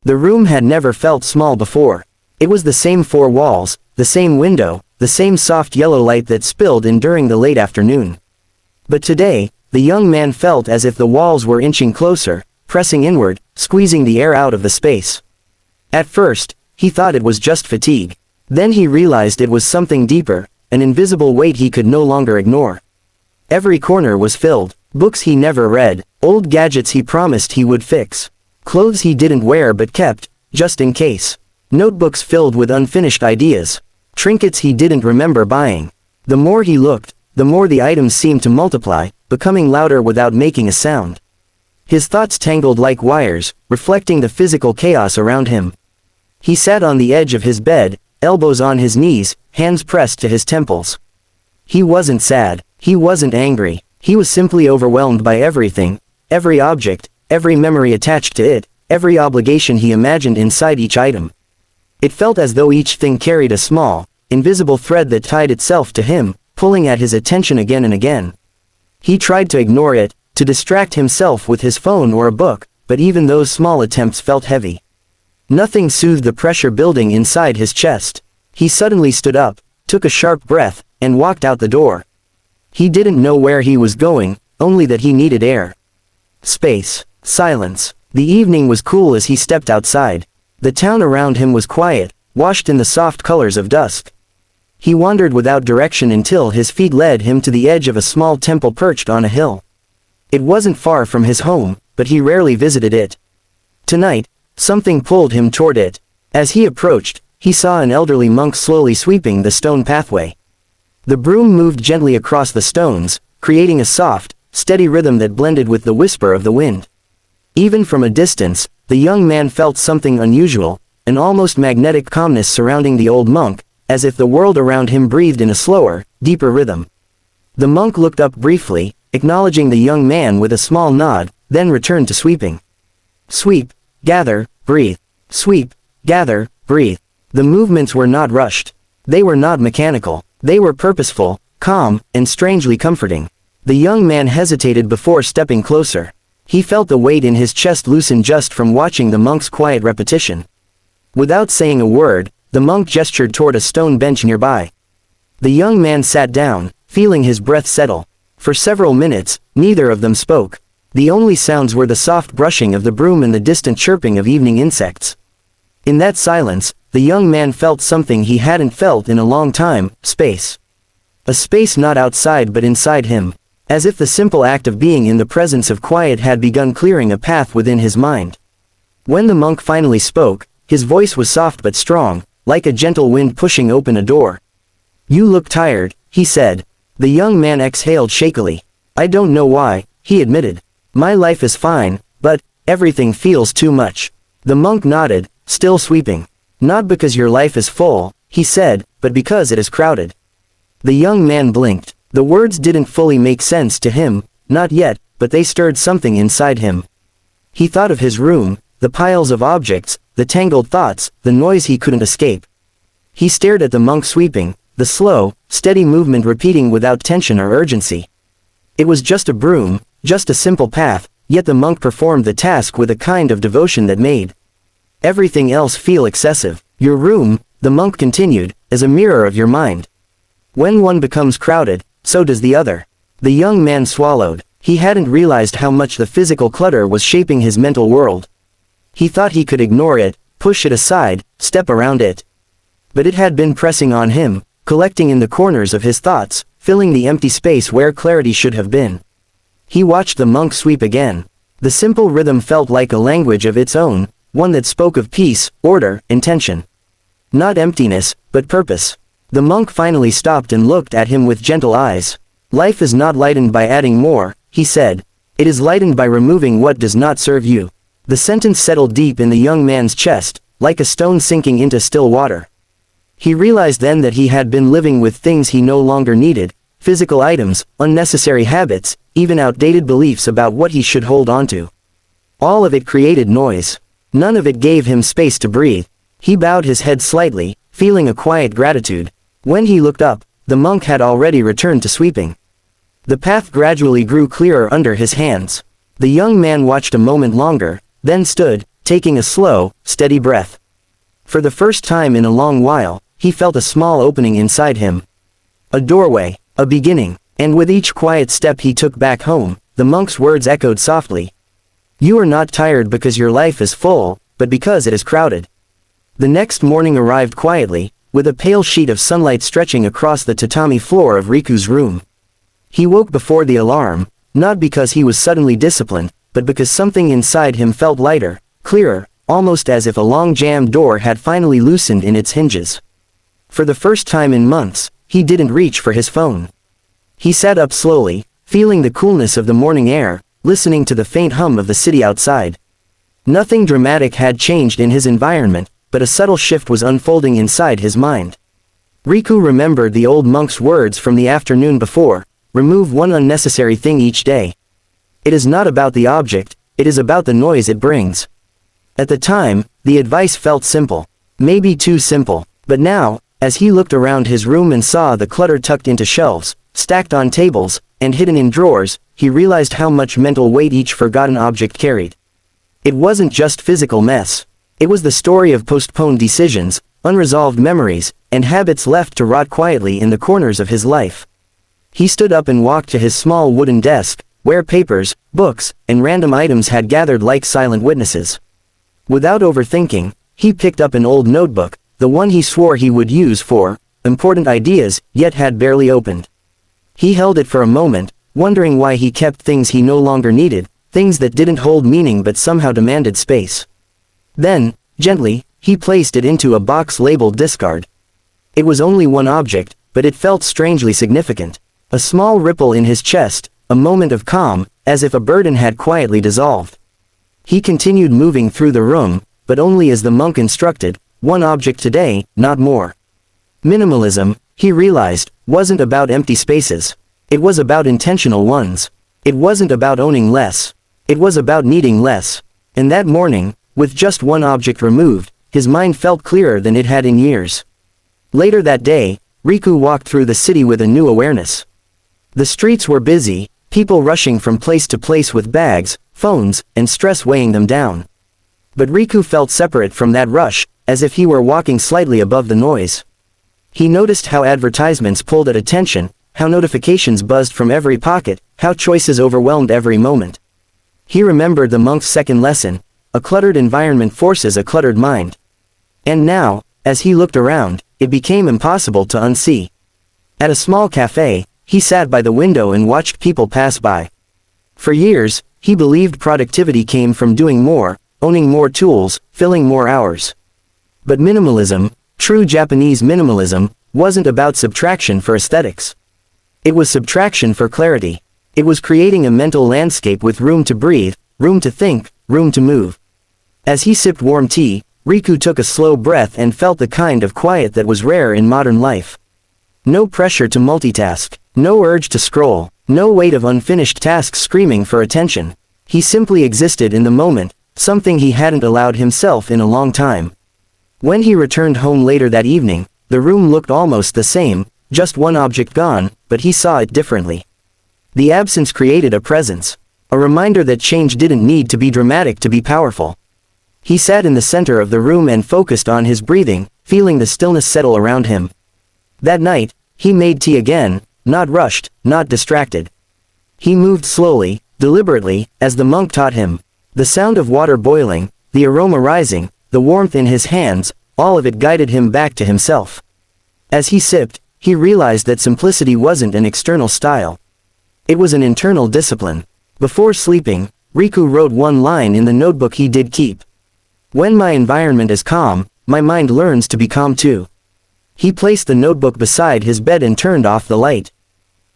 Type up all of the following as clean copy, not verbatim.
The room had never felt small before. It was the same four walls, the same window, the same soft yellow light that spilled in during the late afternoon. But today, the young man felt as if the walls were inching closer, pressing inward, squeezing the air out of the space. At first, he thought it was just fatigue. Then he realized it was something deeper, an invisible weight he could no longer ignore. Every corner was filled, books he never read, old gadgets he promised he would fix, clothes he didn't wear but kept, just in case, notebooks filled with unfinished ideas, trinkets he didn't remember buying. The more he looked, the more the items seemed to multiply, becoming louder without making a sound. His thoughts tangled like wires, reflecting the physical chaos around him. He sat on the edge of his bed, elbows on his knees, hands pressed to his temples. He wasn't sad, he wasn't angry, he was simply overwhelmed by everything, every object, every memory attached to it, every obligation he imagined inside each item. It felt as though each thing carried a small, invisible thread that tied itself to him, pulling at his attention again and again. He tried to ignore it, to distract himself with his phone or a book, but even those small attempts felt heavy. Nothing soothed the pressure building inside his chest. He suddenly stood up, took a sharp breath, and walked out the door. He didn't know where he was going, only that he needed air. Space. Silence. The evening was cool as he stepped outside. The town around him was quiet, washed in the soft colors of dusk. He wandered without direction until his feet led him to the edge of a small temple perched on a hill. It wasn't far from his home, but he rarely visited it. Tonight, something pulled him toward it. As he approached, he saw an elderly monk slowly sweeping the stone pathway. The broom moved gently across the stones, creating a soft, steady rhythm that blended with the whisper of the wind. Even from a distance, the young man felt something unusual, an almost magnetic calmness surrounding the old monk, as if the world around him breathed in a slower, deeper rhythm. The monk looked up briefly, acknowledging the young man with a small nod, then returned to sweeping. Sweep, gather, breathe. Sweep, gather, breathe. The movements were not rushed. They were not mechanical. They were purposeful, calm, and strangely comforting. The young man hesitated before stepping closer. He felt the weight in his chest loosen just from watching the monk's quiet repetition. Without saying a word, the monk gestured toward a stone bench nearby. The young man sat down, feeling his breath settle. For several minutes, neither of them spoke. The only sounds were the soft brushing of the broom and the distant chirping of evening insects. In that silence, the young man felt something he hadn't felt in a long time: space. A space not outside but inside him, as if the simple act of being in the presence of quiet had begun clearing a path within his mind. When the monk finally spoke, his voice was soft but strong, like a gentle wind pushing open a door. "You look tired," he said. The young man exhaled shakily. "I don't know why," he admitted. "My life is fine, but everything feels too much." The monk nodded, still sweeping. "Not because your life is full," he said, "but because it is crowded." The young man blinked. The words didn't fully make sense to him, not yet, but they stirred something inside him. He thought of his room, the piles of objects, the tangled thoughts, the noise he couldn't escape. He stared at the monk sweeping, the slow, steady movement repeating without tension or urgency. It was just a broom, just a simple path, yet the monk performed the task with a kind of devotion that made everything else feel excessive. "Your room," the monk continued, "is a mirror of your mind. When one becomes crowded, so does the other." The young man swallowed. He hadn't realized how much the physical clutter was shaping his mental world. He thought he could ignore it, push it aside, step around it. But it had been pressing on him, collecting in the corners of his thoughts, filling the empty space where clarity should have been. He watched the monk sweep again. The simple rhythm felt like a language of its own, one that spoke of peace, order, intention. Not emptiness, but purpose. The monk finally stopped and looked at him with gentle eyes. "Life is not lightened by adding more," he said. "It is lightened by removing what does not serve you." The sentence settled deep in the young man's chest, like a stone sinking into still water. He realized then that he had been living with things he no longer needed: physical items, unnecessary habits, even outdated beliefs about what he should hold on to. All of it created noise. None of it gave him space to breathe. He bowed his head slightly, feeling a quiet gratitude. When he looked up, the monk had already returned to sweeping. The path gradually grew clearer under his hands. The young man watched a moment longer, then stood, taking a slow, steady breath. For the first time in a long while, he felt a small opening inside him. A doorway, a beginning, and with each quiet step he took back home, the monk's words echoed softly. You are not tired because your life is full, but because it is crowded. The next morning arrived quietly, with a pale sheet of sunlight stretching across the tatami floor of Riku's room. He woke before the alarm, not because he was suddenly disciplined, but because something inside him felt lighter, clearer, almost as if a long-jammed door had finally loosened in its hinges. For the first time in months, he didn't reach for his phone. He sat up slowly, feeling the coolness of the morning air, listening to the faint hum of the city outside. Nothing dramatic had changed in his environment, but a subtle shift was unfolding inside his mind. Riku remembered the old monk's words from the afternoon before, remove one unnecessary thing each day. It is not about the object, it is about the noise it brings. At the time, the advice felt simple, maybe too simple, but now, as he looked around his room and saw the clutter tucked into shelves, stacked on tables, and hidden in drawers, he realized how much mental weight each forgotten object carried. It wasn't just physical mess. It was the story of postponed decisions, unresolved memories, and habits left to rot quietly in the corners of his life. He stood up and walked to his small wooden desk, where papers, books, and random items had gathered like silent witnesses. Without overthinking, he picked up an old notebook, the one he swore he would use for important ideas, yet had barely opened. He held it for a moment, wondering why he kept things he no longer needed, things that didn't hold meaning but somehow demanded space. Then, gently, he placed it into a box labeled discard. It was only one object, but it felt strangely significant. A small ripple in his chest, a moment of calm, as if a burden had quietly dissolved. He continued moving through the room, but only as the monk instructed, one object today, not more. Minimalism, he realized, wasn't about empty spaces. It was about intentional ones. It wasn't about owning less. It was about needing less. And that morning, with just one object removed, his mind felt clearer than it had in years. Later that day, Riku walked through the city with a new awareness. The streets were busy, people rushing from place to place with bags, phones, and stress weighing them down. But Riku felt separate from that rush, as if he were walking slightly above the noise. He noticed how advertisements pulled at attention, how notifications buzzed from every pocket, how choices overwhelmed every moment. He remembered the monk's second lesson, a cluttered environment forces a cluttered mind. And now, as he looked around, it became impossible to unsee. At a small cafe, he sat by the window and watched people pass by. For years, he believed productivity came from doing more, owning more tools, filling more hours. But minimalism, true Japanese minimalism, wasn't about subtraction for aesthetics. It was subtraction for clarity. It was creating a mental landscape with room to breathe, room to think, room to move. As he sipped warm tea, Riku took a slow breath and felt the kind of quiet that was rare in modern life. No pressure to multitask, no urge to scroll, no weight of unfinished tasks screaming for attention. He simply existed in the moment, something he hadn't allowed himself in a long time. When he returned home later that evening, the room looked almost the same, just one object gone, but he saw it differently. The absence created a presence, a reminder that change didn't need to be dramatic to be powerful. He sat in the center of the room and focused on his breathing, feeling the stillness settle around him. That night, he made tea again, not rushed, not distracted. He moved slowly, deliberately, as the monk taught him. The sound of water boiling, the aroma rising, the warmth in his hands, all of it guided him back to himself. As he sipped, he realized that simplicity wasn't an external style. It was an internal discipline. Before sleeping, Riku wrote one line in the notebook he did keep. When my environment is calm, my mind learns to be calm too. He placed the notebook beside his bed and turned off the light.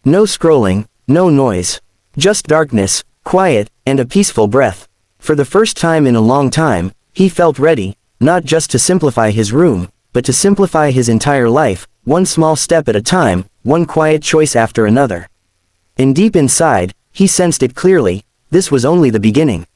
No scrolling, no noise. Just darkness, quiet, and a peaceful breath. For the first time in a long time, he felt ready, not just to simplify his room, but to simplify his entire life, one small step at a time, one quiet choice after another. And deep inside, he sensed it clearly, this was only the beginning.